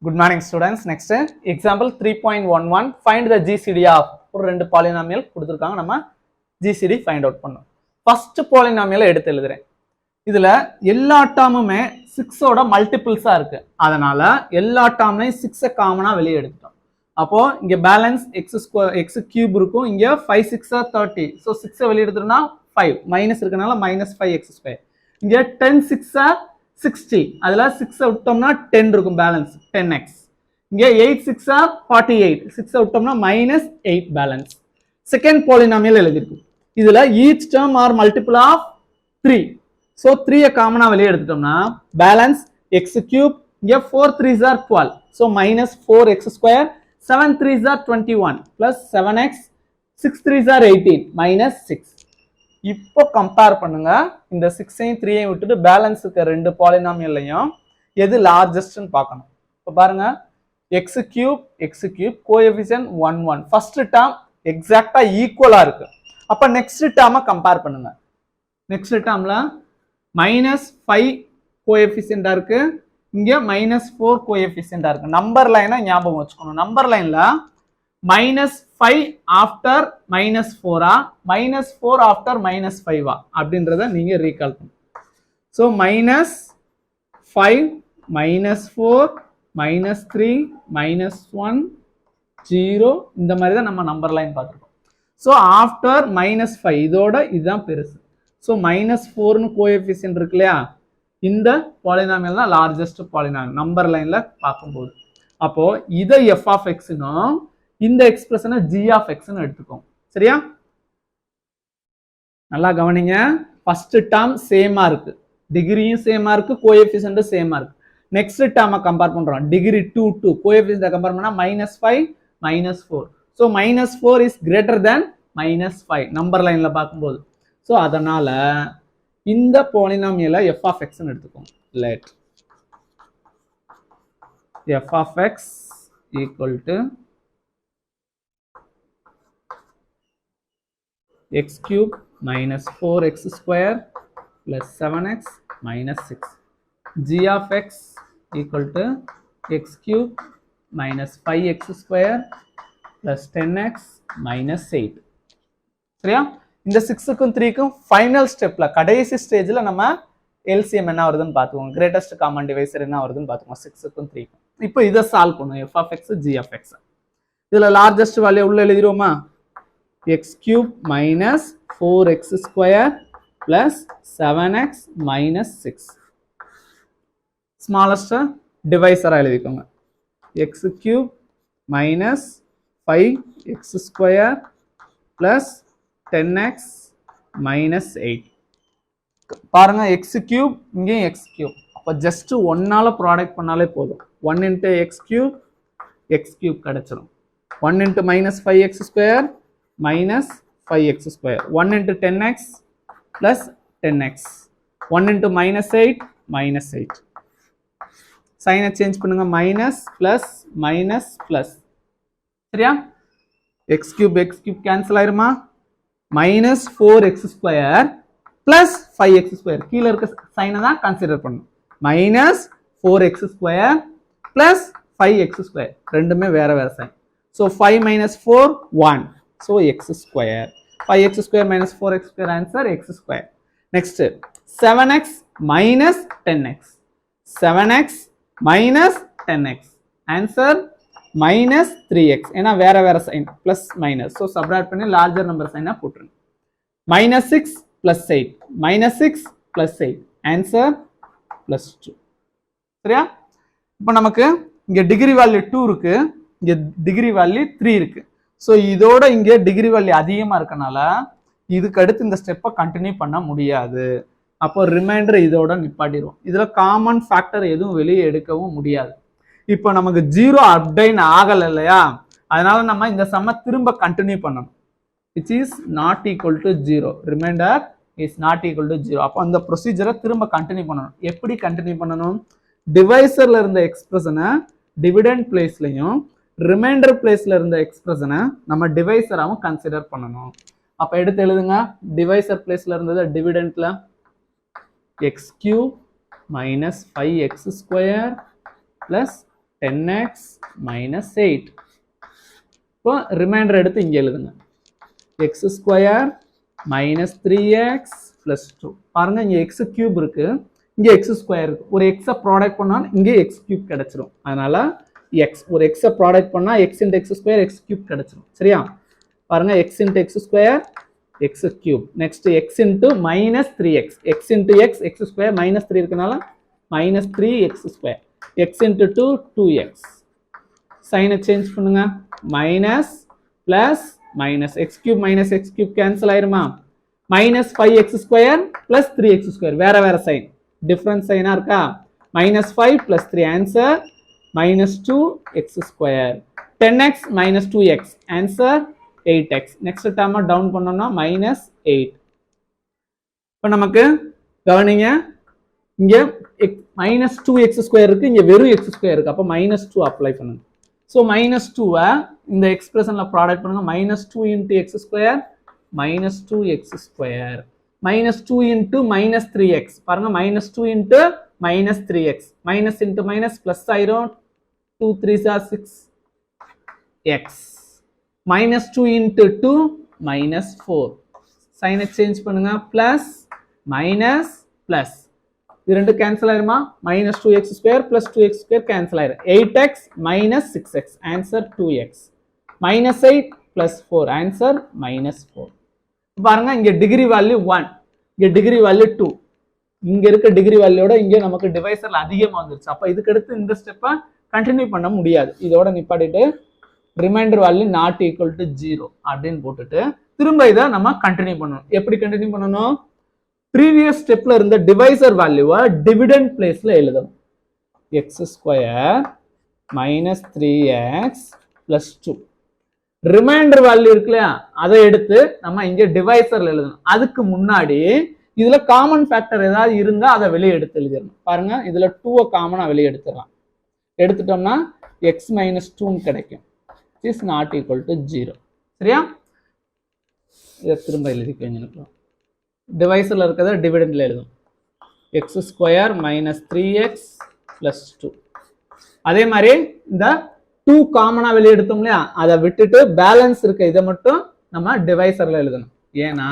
Good morning students. Next example 3.11 find the GCD of ஒரு ரெண்டு polynomial கொடுத்திருக்காங்க நம்ம GCD find out பண்ணோம். First polynomial எடுத்து எழுதுறேன். இதுல எல்லா டேர்முமே 6 ஓட மல்டிபிள்ஸா இருக்கு. அதனால எல்லா டேர்மையும் 6 காமனா வெளிய எடுத்துட்டோம். அப்போ இங்க பேலன்ஸ் x cube இருக்கும். இங்க 5 6 30. So 6 வெளிய எடுத்துட்டோம்னா 5 மைனஸ் இருக்கனால -5x². இங்க 10 6 60 அதுல 6 விட்டோம்னா 10 இருக்கும் பேலன்ஸ் 10x. இங்க 8 6 48 6 விட்டோம்னா -8 பேலன்ஸ். செகண்ட் பாலினாமியல் எழுதிருக்கு. இதுல each term are multiple of 3. So 3 காமனா வெளிய எடுத்துட்டோம்னா பேலன்ஸ் x³ இங்க 4 3s are 12. So -4x², 7 3s are 21 plus 7x, 6 3s are 18 -6. இப்போ கம்பேர் பண்ணுங்க இந்த 6ஐயும் 3ஐயும் விட்டுட்டு பேலன்ஸ் இருக்க ரெண்டு பாலினாமியல்லையும் எது லார்ஜஸ்ட்னு பார்க்கணும். இப்போ பாருங்க x³ கோஎஃபிஷியன்ட் 1 1 ஃபர்ஸ்ட் டேர்ம் எக்ஸாக்ட்டா ஈக்குவலா இருக்கு. அப்ப நெக்ஸ்ட் டேர்மை கம்பேர் பண்ணுங்க. நெக்ஸ்ட் டேர்ம்ல -5 கோஎஃபிஷியன்டா இருக்கு, இங்க -4 கோஎஃபிஷியன்டா இருக்கு. நம்பர் லைனை ஞாபகம் வச்சுக்கணும். நம்பர் லைன்ல -5 ஆஃப்டர் -4 -4 ஆஃப்டர் -5 அப்படின்றத நீங்க ரீகால் பண்ணுங்க. ஸோ -5 -4 -3 -1 0 இந்த மாதிரி தான் நம்ம நம்பர் லைன் பார்த்துருக்கோம். ஸோ ஆஃப்டர் -5 இதோட இதுதான் பெருசு. ஸோ -4னு கோஎஃபிஷியன்ட் இருக்கு இல்லையா, இந்த பாலினாமியல் தான் லார்ஜஸ்ட் பாலினாமியல் நம்பர் லைன்ல பார்க்கும்போது. அப்போ இதை f of xனும் இந்த எக்ஸ்பிரஷனை g of xன்னு எடுத்துக்கோம். சரியா? நல்லா கவனிங்க. ஃபர்ஸ்ட் டேர்ம் சேமா இருக்கு, டிகிரியும் சேமா இருக்கு, கோஎஃபிஷியன்ட்டும் சேமா இருக்கு. நெக்ஸ்ட் டேர்மை கம்பேர் பண்றோம். டிகிரி 2 2 கோஎஃபிஷியன்ட் கம்பேர் பண்ணா -5 -4. So -4 is greater than -5 number லைன்ல பார்க்கும்போது. ஸோ அதனால இந்த பாலினாமியலை f of xன்னு எடுத்துக்கோங்க. Let f of x equal to x³ -4x² plus 7x -6. g of x equal to x³ -5x² plus 10x -8. சரியா? இந்த 6க்கும் 3க்கும் final ஸ்டெப்ல கடைசி ஸ்டேஜ்ல நம்ம LCM என்ன வருதுன்னு பார்த்துக்கோங்க. கிரேட்டஸ்ட் காமன் டிவைசர் என்ன வருதுன்னு பார்த்துக்கோங்க 6க்கும் 3க்கும். இப்போ இதை சால்வ் பண்ணுவோம். f of x g of x. இதுல லார்ஜஸ்ட் வேல்யூ உள்ள எழுதிடுவோமா? x³ -4x² plus 7x -6. Smallest டிவைசரா எழுதிக்கோங்க. x³ -5x² plus 10x -8. பாருங்க x³ இங்கேயும் x³. அப்ப ஜஸ்ட் 1ஆல ப்ராடக்ட் பண்ணாலே போதும். 1 into x³ கிடைச்சிடும். 1 into -5x² -5x². 1 into 10x plus 10x. 1 into -8 -8. சைனை சேஞ்ச் பண்ணுங்க. Minus plus minus plus. சரியா? x³ கேன்சல் ஆயிருமா? -4x² plus 5x². கீழே இருக்க சைனை தான் கன்சிடர் பண்ணணும். -4x² plus 5x². ரெண்டுமே வேற வேற sign. So 5 -4 1. So x². 5x² -4x² answer x². Next 7x minus 10x. 7x minus 10x answer -3x. ஏன்னா வேற வேற sign plus minus. So subtract பண்ணி லார்ஜர் நம்பர் சைனா போட்டுருங்க. -6 plus 8 -6 plus 8 answer +2. சரியா? இப்போ நமக்கு இங்க டிகிரி வேல்யூ 2 இருக்கு, இங்க டிகிரி வேல்யூ 3 இருக்கு. ஸோ இதோட இங்க டிகிரி வேல்யூ அதிகமா இருக்கனால இதுக்கு அடுத்து இந்த ஸ்டெப்பை கண்டினியூ பண்ண முடியாது. அப்போ ரிமைண்டர் இதோட நிப்பாட்டிடுவோம். இதுல காமன் ஃபேக்டர் எதுவும் வெளியே எடுக்கவும் முடியாது. இப்போ நமக்கு 0 அப்டைன் ஆகல இல்லையா, அதனால நம்ம இந்த சம்ம திரும்ப கண்டினியூ பண்ணணும். which is not equal to 0. Remainder is not equal to 0. அப்போ அந்த ப்ரொசீஜரை திரும்ப கண்டினியூ பண்ணணும். எப்படி கண்டினியூ பண்ணணும்? டிவைசர்ல இருந்த எக்ஸ்பிரஷனை டிவிடெண்ட் பிளேஸ்லையும் ரிமைண்டர் பிளேஸ்ல இருந்த எக்ஸ்பிரஷனை நம்ம டிவைசராகவும் கன்சிடர் பண்ணணும். அப்ப எடுத்து எழுதுங்க. டிவைசர் பிளேஸ்ல இருந்தது டிவிடெண்ட்ல x³ -5x² plus 10x minus 8. இப்போ ரிமைண்டர் எடுத்து இங்கே எழுதுங்க. x square minus 3x plus 2. பாருங்க இங்கே x கியூப் இருக்கு, இங்கே x ஸ்கொயர் இருக்கு. ஒரு x ப்ராடக்ட் பண்ணால் இங்கே x கியூப் கிடைச்சிரும். அதனால x ஒரு x ப்ராடக்ட் பண்ணால் x into x square x cube கிடைச்சிரும். சரியா? பாருங்க x into x square x cube. Next x into minus 3x. x into x x square minus 3 இருக்கனால minus 3x square. x into 2 2x. சைனை change பண்ணுங்க. Minus plus minus x cube minus x cube cancel ஆயிருமா? Minus 5x square plus 3x square. வேற வேற sign, difference சைனா இருக்கா? Minus 5 plus 3 answer minus 2x square. 10x minus 2x answer 8x. Next டேர்மை down பண்ணோம்னா minus 8. இப்போ நமக்கு கவனிங்க, இங்க மைனஸ் 2x ஸ்கொயர் இருக்கு, இங்க வெறும் x ஸ்கொயர் இருக்கு. அப்போ மைனஸ் 2 அப்ளை பண்ணுங்க. ஸோ மைனஸ் 2 இந்த எக்ஸ்பிரஷன்ல ப்ராடக்ட் பண்ணுங்க. Minus 2 into X square minus 2x square. Minus 2 into minus 3x. பாருங்க minus 2 into minus 3x. Minus into minus plus ஆயிரும். 2 3s are 6x. Minus 2 into 2 minus 4. சைனை change பண்ணுங்க. Plus minus plus இது ரெண்டு cancel ஆயிருமா? Minus 2x square plus 2x square cancel ஆயிரும். 8x minus 6x answer 2x. Minus 8 plus 4 answer minus 4. பாருங்க இங்க degree value 1, இங்க டிகிரி வேல்யூ 2. இங்க இருக்க டிகிரி வேல்யூட இங்க நமக்கு டிவைசர்ல அதிகமா வந்துருச்சு. அப்ப இதுக்கு அடுத்து இந்த ஸ்டெப்பை கண்டினியூ பண்ண முடியாது. இதோட நிப்பாட்டிட்டு remainder value not equal to 0 அப்படின்னு போட்டுட்டு திரும்ப இதை நம்ம கண்டினியூ பண்ணணும். எப்படி கண்டினியூ பண்ணணும்? ப்ரீவியஸ் ஸ்டெப்ல இருந்த டிவைசர் வேல்யூவை டிவிடெண்ட் பிளேஸ்ல எழுதணும். X square minus 3x plus 2. Remainder value இருக்கு இல்லையா, அதை எடுத்து நம்ம இங்க டிவைசர்ல எழுதணும். அதுக்கு முன்னாடி இதுல காமன் ஃபேக்டர் ஏதாவது இருந்தா அதை வெளியே எடுத்து எழுதிடணும். பாருங்க இதுல 2 காமனா வெளியே எடுத்துடலாம். எடுத்துட்டோம்னா x மைனஸ் 2 கிடைக்கும். Is not equal to 0. சரியா? இதை திரும்ப எழுதிக்கணும். டிவைசர்ல இருக்கிறத டிவிடெண்ட்ல எழுதும். X square minus 3x plus 2. அதே மாதிரி இந்த 2 காமனா வெளியே எடுத்தோம் இல்லையா, அதை விட்டுட்டு பேலன்ஸ் இருக்க இதை மட்டும் நம்ம டிவைசர்ல எழுதணும். ஏன்னா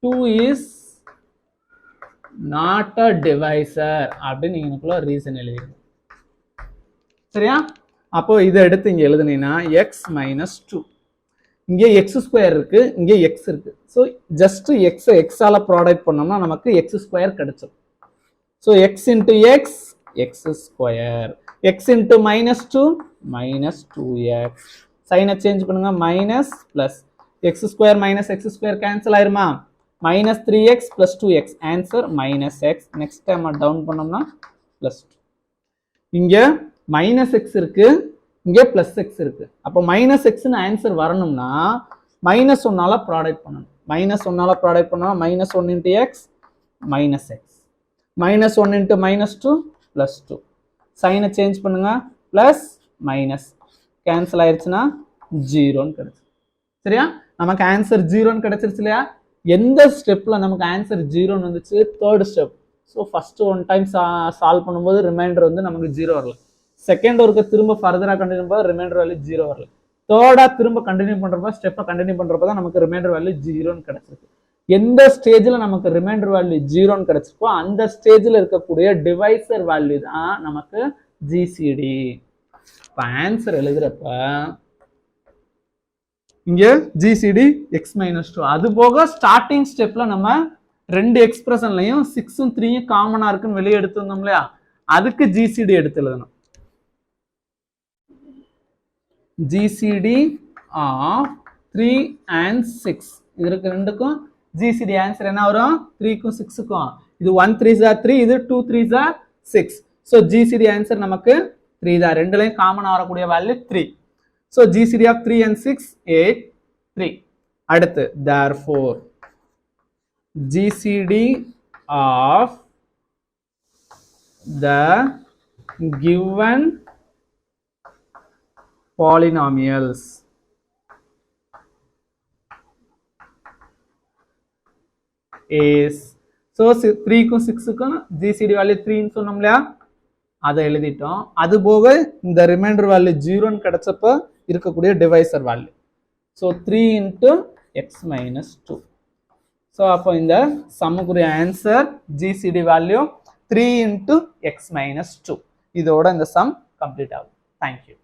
2 இஸ் நாட் அ டிவைசர் அப்படின்னு நீங்களுக்குள்ள ரீசன் எழுதிடணும். சரியா? அப்போ இதை எடுத்து இங்க எழுதுனீங்கன்னா எக்ஸ் மைனஸ் 2. இங்கே எக்ஸ் ஸ்கொயர் இருக்கு, இங்கே எக்ஸ் இருக்கு. ஸோ ஜஸ்ட் எக்ஸ் எக்ஸால ப்ராடக்ட் பண்ணோம்னா நமக்கு எக்ஸ் ஸ்கொயர் கிடைச்சிடும். So x into x x square. X into minus 2 minus 2x. சைனை சேஞ்ச் பண்ணுங்க. Minus plus x square minus x square cancel ஆயிருமா? Minus 3x plus 2x answer minus x. Next time down பண்ணோம்னா plus 2. இங்க minus X இருக்கு, இங்கே plus X இருக்கு. அப்போ minus எக்ஸ்னு ஆன்சர் வரணும்னா மைனஸ் 1ஆல ப்ராடக்ட் பண்ணணும். மைனஸ் 1ஆல ப்ராடக்ட் பண்ணா minus 1 into x minus X. Minus 1 into minus 2 plus 2. சைனை சேஞ்ச் பண்ணுங்க. பிளஸ் மைனஸ் கேன்சல் ஆயிடுச்சுன்னா 0ன்னு கிடைச்சு. சரியா? நமக்கு ஆன்சர் 0ன்னு கிடைச்சிருச்சு இல்லையா? எந்த ஸ்டெப்ல நமக்கு ஆன்சர் 0ன்னு வந்துச்சு? Third step. So first 1 time solve பண்ணும்போது ரிமைண்டர் வந்து நமக்கு 0 வரல. செகண்ட் ஒர்க்கு திரும்ப ஃபர்தரா கண்டினியூ பண்ண ரிமைண்டர் வேல்யூ 0 வரல. தேர்டா திரும்ப கண்டினியூ பண்றப்ப ஸ்டெப்பை கண்டினியூ பண்றப்ப தான் நமக்கு ரிமைண்டர் வேல்யூ 0ன்னு கிடைச்சிருக்கு. எந்த ஸ்டேஜ்ல நமக்கு ரிமைண்டர் வேல்யூ 0ன்னு கிடைச்சிருக்கோ அந்த ஸ்டேஜ்ல இருக்கக்கூடிய டிவைசர் வேல்யூ தான் நமக்கு ஜிசிடி. இப்போ ஆன்சர் எழுதுறப்ப இங்க ஜிசிடி எக்ஸ் மைனஸ் 2. அது போக ஸ்டார்டிங் ஸ்டெப்ல நம்ம ரெண்டு எக்ஸ்பிரஷன்லையும் 6ம் 3ம் காமனா இருக்குன்னு வெளியே எடுத்து வந்தோம் இல்லையா, அதுக்கு ஜிசிடி எடுத்து எழுதணும். GCD of 3 and 6. இதற்கு ரெண்டுக்கும் ஜிசிடி ஆன்சர் என்ன வரும்? 3க்கும் 6க்கும். இது 1 3s are 3, இது 2 3s are 6. So GCD answer நமக்கு 3 தான். ரெண்டுலையும் காமனா வரக்கூடிய value 3. So GCD of 3 and 6 8 3. அடுத்து therefore GCD of the given polynomials is, so 3க்கும் 6க்கும் GCD value 3 ன்னு சொன்னோம் இல்லையா, அதை எழுதிட்டோம். அது போக இந்த ரிமைண்டர் வேல்யூ 0ன்னு கிடைச்சப்ப இருக்கக்கூடிய divisor value. So 3 into x minus 2. So அப்போ இந்த சம்முக்குரிய answer GCD value 3 into x minus 2. இதோட இந்த சம் கம்ப்ளீட் ஆகும். தேங்க்யூ.